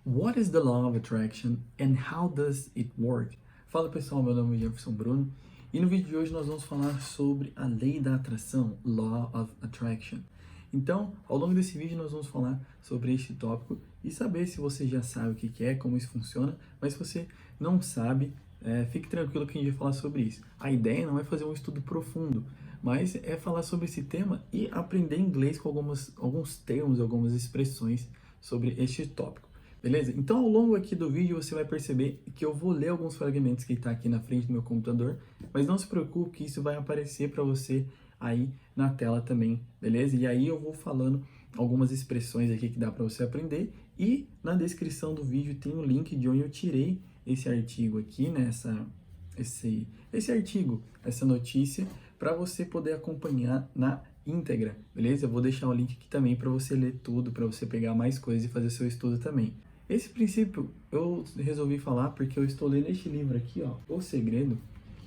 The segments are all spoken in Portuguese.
What is the law of attraction and how does it work? Fala pessoal, meu nome é Jefferson Bruno e no vídeo de hoje nós vamos falar sobre a lei da atração, Law of Attraction. Então, ao longo desse vídeo nós vamos falar sobre este tópico e saber se você já sabe o que é, como isso funciona, mas se você não sabe, fique tranquilo que a gente vai falar sobre isso. A ideia não é fazer um estudo profundo, mas é falar sobre esse tema e aprender inglês com alguns termos, algumas expressões sobre este tópico. Beleza? Então, ao longo aqui do vídeo, você vai perceber que eu vou ler alguns fragmentos que está aqui na frente do meu computador, mas não se preocupe que isso vai aparecer para você aí na tela também, beleza? E aí eu vou falando algumas expressões aqui que dá para você aprender e na descrição do vídeo tem um link de onde eu tirei esse artigo aqui, né? Esse artigo, essa notícia, para você poder acompanhar na íntegra, beleza? Eu vou deixar o link aqui também para você ler tudo, para você pegar mais coisas e fazer seu estudo também. Esse princípio eu resolvi falar porque eu estou lendo este livro aqui, ó, O Segredo.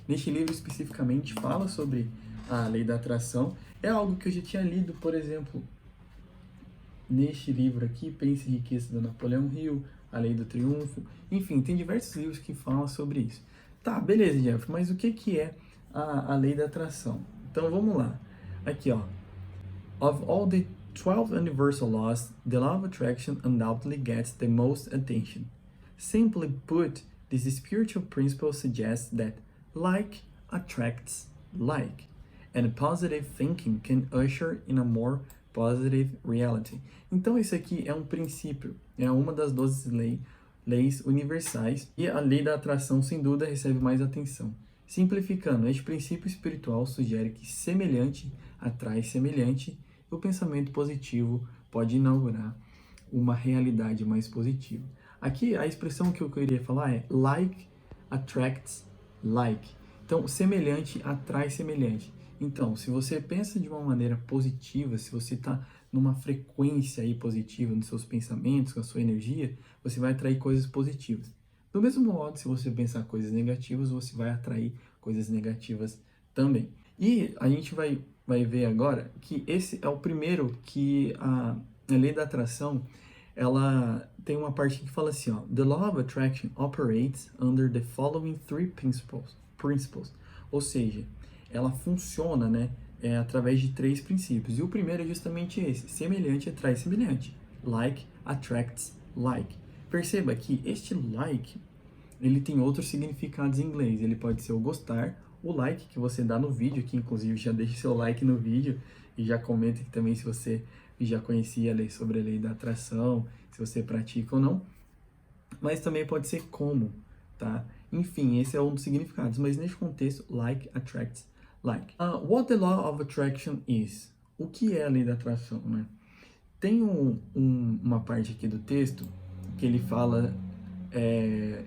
Neste livro especificamente fala sobre a lei da atração. É algo que eu já tinha lido, por exemplo, neste livro aqui, Pense em Riqueza, do Napoleão Hill, A Lei do Triunfo. Enfim, tem diversos livros que falam sobre isso. Tá, beleza, Jeff, mas o que é a lei da atração? Então vamos lá. Aqui, ó. Of all the 12 universal laws, the law of attraction undoubtedly gets the most attention. Simply put, this spiritual principle suggests that like attracts like, and positive thinking can usher in a more positive reality. Então, isso aqui é um princípio, é uma das 12 leis universais, e a lei da atração, sem dúvida, recebe mais atenção. Simplificando, este princípio espiritual sugere que semelhante atrai semelhante, e o pensamento positivo pode inaugurar uma realidade mais positiva. Aqui, a expressão que eu queria falar é like attracts like. Então, semelhante atrai semelhante. Então, se você pensa de uma maneira positiva, se você está numa frequência aí positiva nos seus pensamentos, com a sua energia, você vai atrair coisas positivas. Do mesmo modo, se você pensar coisas negativas, você vai atrair coisas negativas também. E a gente vai ver agora que esse é o primeiro que a lei da atração, ela tem uma parte que fala assim, ó, The law of attraction operates under the following three principles. Ou seja, ela funciona, né, através de três princípios. E o primeiro é justamente esse, semelhante atrai semelhante. Like attracts like. Perceba que este like, ele tem outros significados em inglês. Ele pode ser o gostar, o like que você dá no vídeo, que inclusive já deixe seu like no vídeo e já comenta aqui também se você já conhecia a lei sobre a lei da atração, se você pratica ou não. Mas também pode ser como, tá? Enfim, esse é um dos significados, mas neste contexto, like attracts like. What the law of attraction is? O que é a lei da atração, né? Tem uma parte aqui do texto que ele fala,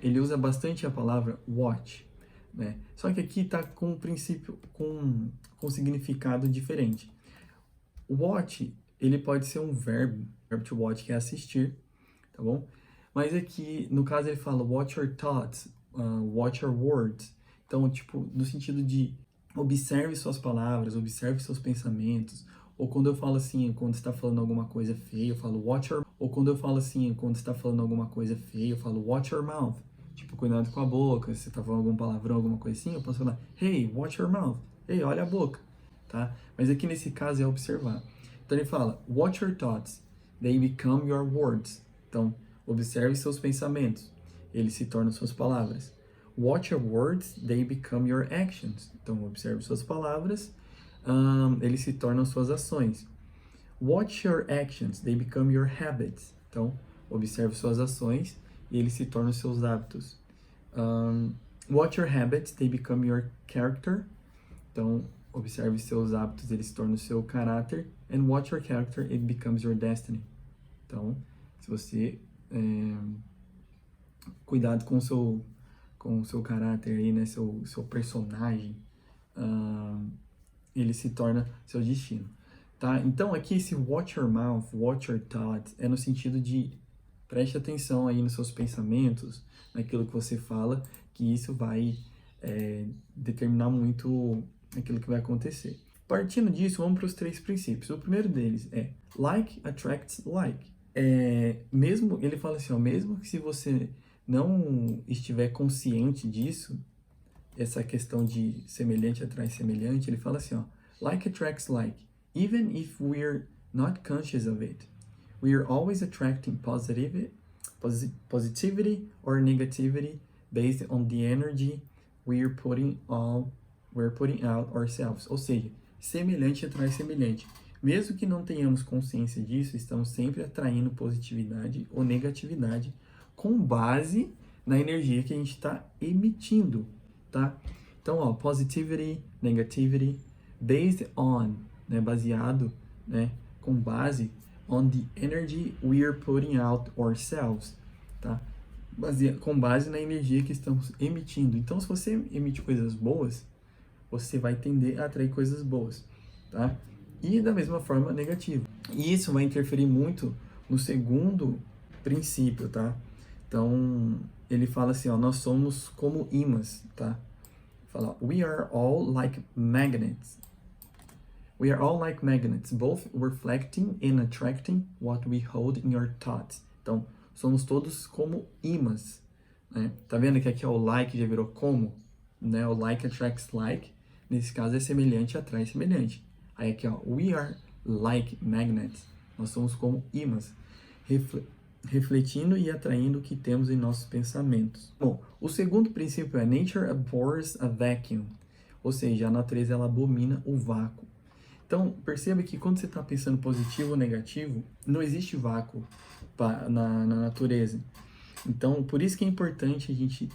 ele usa bastante a palavra watch, né? Só que aqui está com um princípio, com significado diferente. Watch, ele pode ser um verbo to watch, que é assistir, tá bom? Mas aqui, no caso, ele fala watch your thoughts, watch your words. Então, tipo, no sentido de observe suas palavras, observe seus pensamentos. Ou quando eu falo assim, quando está falando alguma coisa feia, eu falo watch your... Ou quando eu falo assim, quando está falando alguma coisa feia, eu falo watch your mouth. Tipo, cuidado com a boca. Se você está falando algum palavrão, alguma coisa assim, eu posso falar hey, watch your mouth. Hey, olha a boca, tá? Mas aqui nesse caso é observar. Então ele fala watch your thoughts, they become your words. Então, observe seus pensamentos, eles se tornam suas palavras. Watch your words, they become your actions. Então, observe suas palavras, eles se tornam suas ações. Watch your actions, they become your habits. Então, observe suas ações e eles se tornam seus hábitos. Watch your habits, they become your character. Então, observe seus hábitos, eles se tornam seu caráter. And watch your character, it becomes your destiny. Então, se você cuidado com o seu caráter aí, né, seu personagem, ele se torna seu destino, tá? Então aqui esse watch your mouth, watch your thoughts, é no sentido de preste atenção aí nos seus pensamentos, naquilo que você fala, que isso vai determinar muito aquilo que vai acontecer. Partindo disso, vamos para os três princípios. O primeiro deles é like attracts like. mesmo, ele fala assim, ó, mesmo que se você não estiver consciente disso, essa questão de semelhante atrai semelhante, ele fala assim, ó, like attracts like, even if we're not conscious of it. We are always attracting positivity or negativity based on the energy we're putting out ourselves. Ou seja, semelhante atrai semelhante. Mesmo que não tenhamos consciência disso, estamos sempre atraindo positividade ou negatividade com base na energia que a gente está emitindo, tá? Então, ó, positivity, negativity, based on, né, baseado, né, com base on the energy we are putting out ourselves, tá? Com base na energia que estamos emitindo. Então, se você emite coisas boas, você vai tender a atrair coisas boas, tá? E da mesma forma, negativo. E isso vai interferir muito no segundo princípio, tá? Então, ele fala assim, ó, nós somos como ímãs, tá? Fala, we are all like magnets. We are all like magnets, both reflecting and attracting what we hold in our thoughts. Então, somos todos como ímãs, né? Tá vendo que aqui é o like já virou como, né? O like attracts like. Nesse caso é semelhante atrai semelhante. Aí aqui, ó, we are like magnets. Nós somos como ímãs, refletindo e atraindo o que temos em nossos pensamentos. Bom, o segundo princípio é nature abhors a vacuum. Ou seja, a natureza ela abomina o vácuo. Então, perceba que quando você está pensando positivo ou negativo, não existe vácuo na natureza. Então, por isso que é importante a gente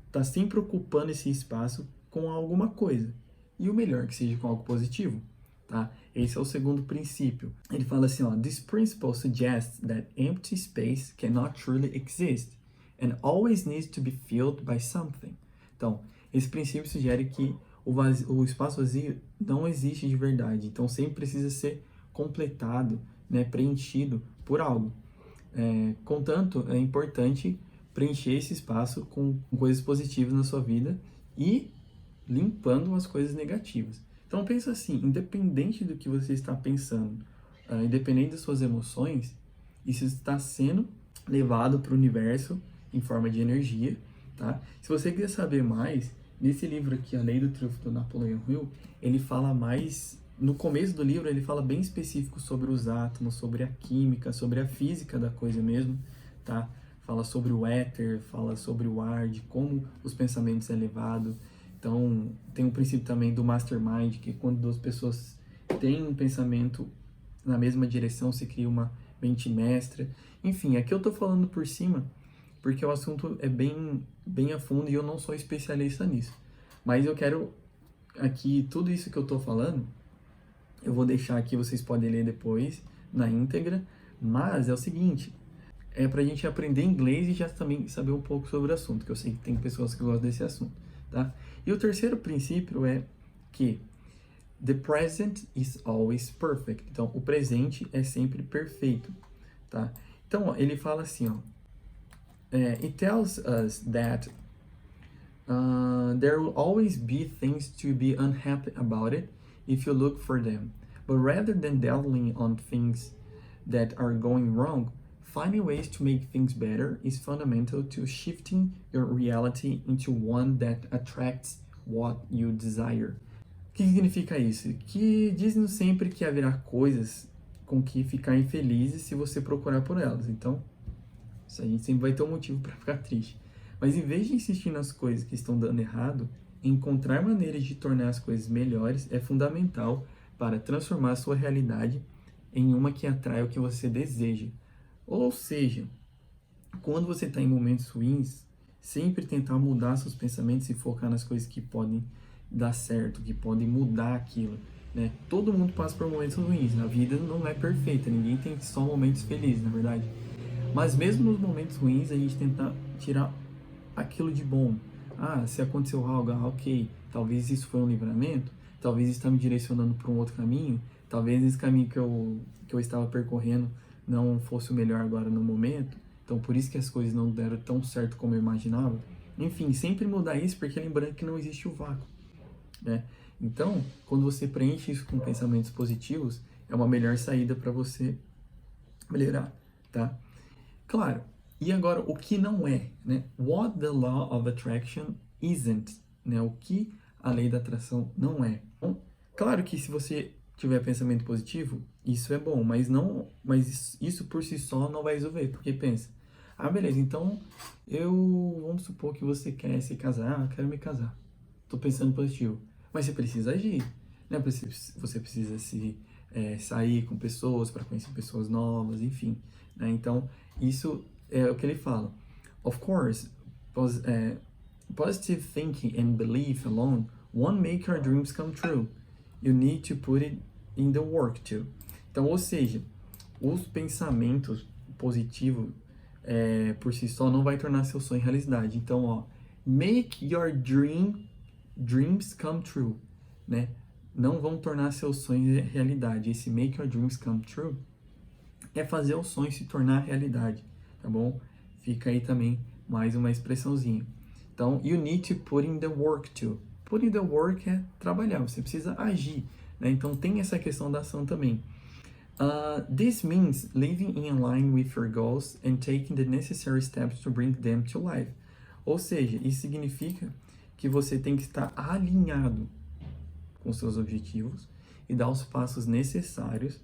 estar sempre ocupando esse espaço com alguma coisa. E o melhor que seja com algo positivo, tá? Esse é o segundo princípio. Ele fala assim, ó, this principle suggests that empty space cannot truly exist and always needs to be filled by something. Então, esse princípio sugere que o espaço vazio não existe de verdade, então sempre precisa ser completado, né, preenchido por algo. Contanto, é importante preencher esse espaço com coisas positivas na sua vida e limpando as coisas negativas. Então pensa assim, independente do que você está pensando, independente das suas emoções, isso está sendo levado para o universo em forma de energia, tá? Se você quiser saber mais, nesse livro aqui, A Lei do Triunfo do Napoleon Hill, ele fala mais, no começo do livro ele fala bem específico sobre os átomos, sobre a química, sobre a física da coisa mesmo, tá? Fala sobre o éter, fala sobre o ar, de como os pensamentos é levado. Então, tem um princípio também do mastermind, que quando duas pessoas têm um pensamento na mesma direção, se cria uma mente mestra. Enfim, aqui eu tô falando por cima, porque o assunto é bem a fundo e eu não sou especialista nisso. Mas eu quero aqui, tudo isso que eu tô falando, eu vou deixar aqui, vocês podem ler depois, na íntegra. Mas é o seguinte, é pra gente aprender inglês e já também saber um pouco sobre o assunto, que eu sei que tem pessoas que gostam desse assunto, tá? E o terceiro princípio é que the present is always perfect. Então, o presente é sempre perfeito, tá? Então, ó, ele fala assim, ó, it tells us that there will always be things to be unhappy about it if you look for them. But rather than dwelling on things that are going wrong, finding ways to make things better is fundamental to shifting your reality into one that attracts what you desire. O que significa isso? Que diz-nos sempre que haverá coisas com que ficar infelizes se você procurar por elas. Então, a gente sempre vai ter um motivo para ficar triste. Mas em vez de insistir nas coisas que estão dando errado, encontrar maneiras de tornar as coisas melhores é fundamental para transformar a sua realidade em uma que atrai o que você deseja. Ou seja, quando você está em momentos ruins, sempre tentar mudar seus pensamentos e focar nas coisas que podem dar certo, que podem mudar aquilo, né? Todo mundo passa por momentos ruins, a vida não é perfeita, ninguém tem só momentos felizes, na verdade. Mas mesmo nos momentos ruins, a gente tenta tirar aquilo de bom. Ah, se aconteceu algo, ok, talvez isso foi um livramento, talvez está me direcionando para um outro caminho, talvez esse caminho que eu estava percorrendo não fosse o melhor agora no momento, então por isso que as coisas não deram tão certo como eu imaginava. Enfim, sempre mudar isso, porque lembrando que não existe o vácuo, né? Então, quando você preenche isso com pensamentos positivos, é uma melhor saída para você melhorar, tá? Claro, e agora o que não é, né? What the law of attraction isn't, né? O que a lei da atração não é. Bom, claro que se você tiver pensamento positivo, isso é bom, mas não, mas isso por si só não vai resolver, porque pensa, ah, beleza, então vamos supor que você quer se casar, quero me casar. Tô pensando positivo, mas você precisa agir, né? Você precisa sair com pessoas para conhecer pessoas novas, enfim, né? Então, isso é o que ele fala. Of course, positive thinking and belief alone won't make your dreams come true. You need to put it in the work too. Então, ou seja, os pensamentos positivos por si só não vai tornar seu sonho realidade. Então, ó, make your dreams come true, né? Não vão tornar seus sonhos realidade. Esse make your dreams come true é fazer o sonho se tornar realidade, tá bom? Fica aí também mais uma expressãozinha. Então, you need to put in the work too. Put in the work é trabalhar, você precisa agir, né? Então, tem essa questão da ação também. This means living in line with your goals and taking the necessary steps to bring them to life. Ou seja, isso significa que você tem que estar alinhado com seus objetivos e dar os passos necessários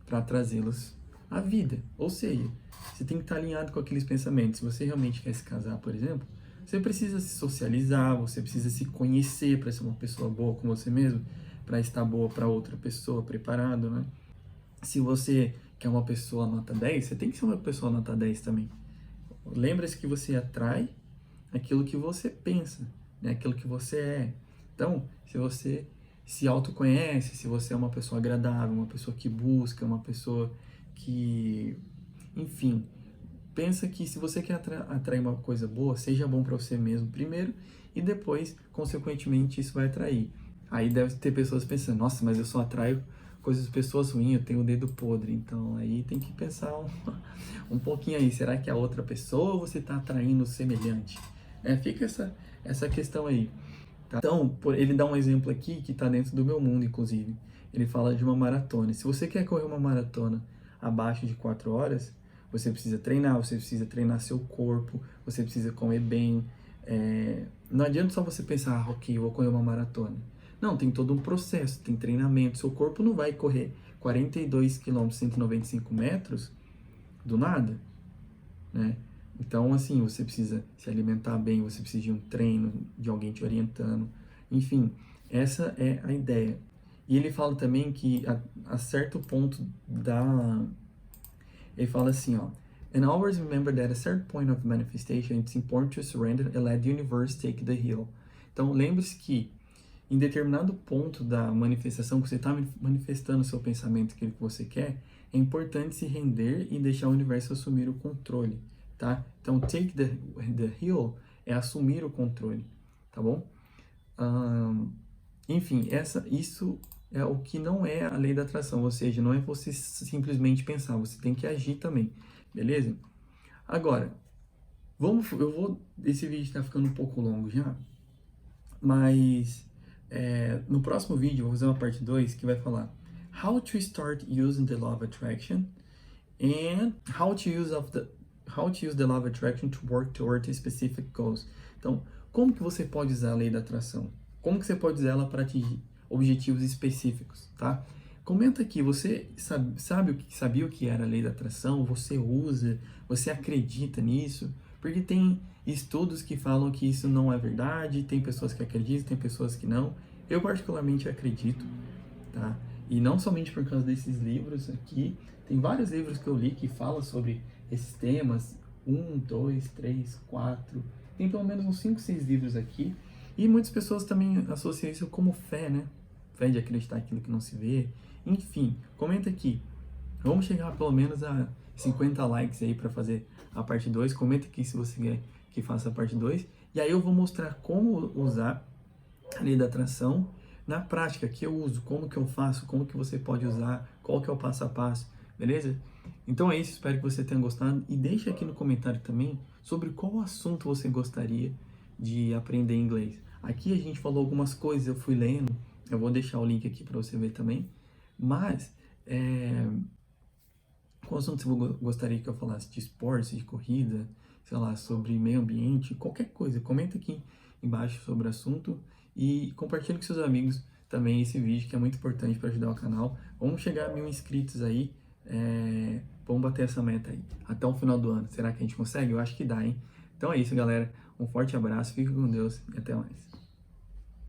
para trazê-los à vida. Ou seja, você tem que estar alinhado com aqueles pensamentos. Se você realmente quer se casar, por exemplo, você precisa se socializar, você precisa se conhecer para ser uma pessoa boa com você mesmo, para estar boa para outra pessoa, preparado, né? Se você quer uma pessoa nota 10, você tem que ser uma pessoa nota 10 também. Lembra-se que você atrai aquilo que você pensa, né? Aquilo que você é. Então, se você se autoconhece, se você é uma pessoa agradável, uma pessoa que busca, uma pessoa que, enfim, pensa que se você quer atrair uma coisa boa, seja bom para você mesmo primeiro e depois, consequentemente, isso vai atrair. Aí deve ter pessoas pensando, nossa, mas eu só atraio coisas de pessoas ruins, eu tenho o dedo podre. Então aí tem que pensar um pouquinho aí, será que é a outra pessoa ou você está atraindo o semelhante? Fica essa questão aí. Tá? Então, ele dá um exemplo aqui que está dentro do meu mundo, inclusive. Ele fala de uma maratona. Se você quer correr uma maratona abaixo de 4 horas, você precisa treinar seu corpo, você precisa comer bem. Não adianta só você pensar, ok, eu vou correr uma maratona. Não, tem todo um processo, tem treinamento. Seu corpo não vai correr 42 km, 195 metros do nada, né? Então, assim, você precisa se alimentar bem, você precisa de um treino, de alguém te orientando. Enfim, essa é a ideia. E ele fala também que a certo ponto ele fala assim, ó. And always remember that at a certain point of manifestation, it's important to surrender and let the universe take the hill. Então, lembre-se que em determinado ponto da manifestação, que você está manifestando o seu pensamento, aquilo que você quer, é importante se render e deixar o universo assumir o controle, tá? Então, take the hill é assumir o controle, tá bom? Enfim, isso é o que não é a lei da atração, ou seja, não é você simplesmente pensar, você tem que agir também, beleza? Agora, esse vídeo está ficando um pouco longo já, mas no próximo vídeo eu vou fazer uma parte 2 que vai falar How to start using the law of attraction and how to use the law of attraction to work toward specific goals. Então, como que você pode usar a lei da atração? Como que você pode usar ela para atingir objetivos específicos, tá? Comenta aqui, você sabia o que era a lei da atração? Você usa? Você acredita nisso? Porque tem estudos que falam que isso não é verdade, tem pessoas que acreditam, tem pessoas que não. Eu particularmente acredito, tá? E não somente por causa desses livros aqui, tem vários livros que eu li que falam sobre esses temas, 1, 2, 3, 4, tem pelo menos uns 5, 6 livros aqui, e muitas pessoas também associam isso como fé, né? Fé de acreditar naquilo que não se vê. Enfim, comenta aqui. Vamos chegar pelo menos a 50 likes aí para fazer a parte 2. Comenta aqui se você quer que faça a parte 2. E aí eu vou mostrar como usar a lei da atração na prática, que eu uso, como que eu faço, como que você pode usar, qual que é o passo a passo, beleza? Então é isso, espero que você tenha gostado. E deixa aqui no comentário também sobre qual assunto você gostaria de aprender inglês. Aqui a gente falou algumas coisas, eu fui lendo, eu vou deixar o link aqui para você ver também. Mas Qual assunto você gostaria que eu falasse? De esporte, de corrida, sei lá, sobre meio ambiente, qualquer coisa. Comenta aqui embaixo sobre o assunto e compartilhe com seus amigos também esse vídeo que é muito importante para ajudar o canal. Vamos chegar a 1000 inscritos aí, vamos bater essa meta aí até o final do ano. Será que a gente consegue? Eu acho que dá, hein? Então é isso, galera. Um forte abraço, fique com Deus e até mais.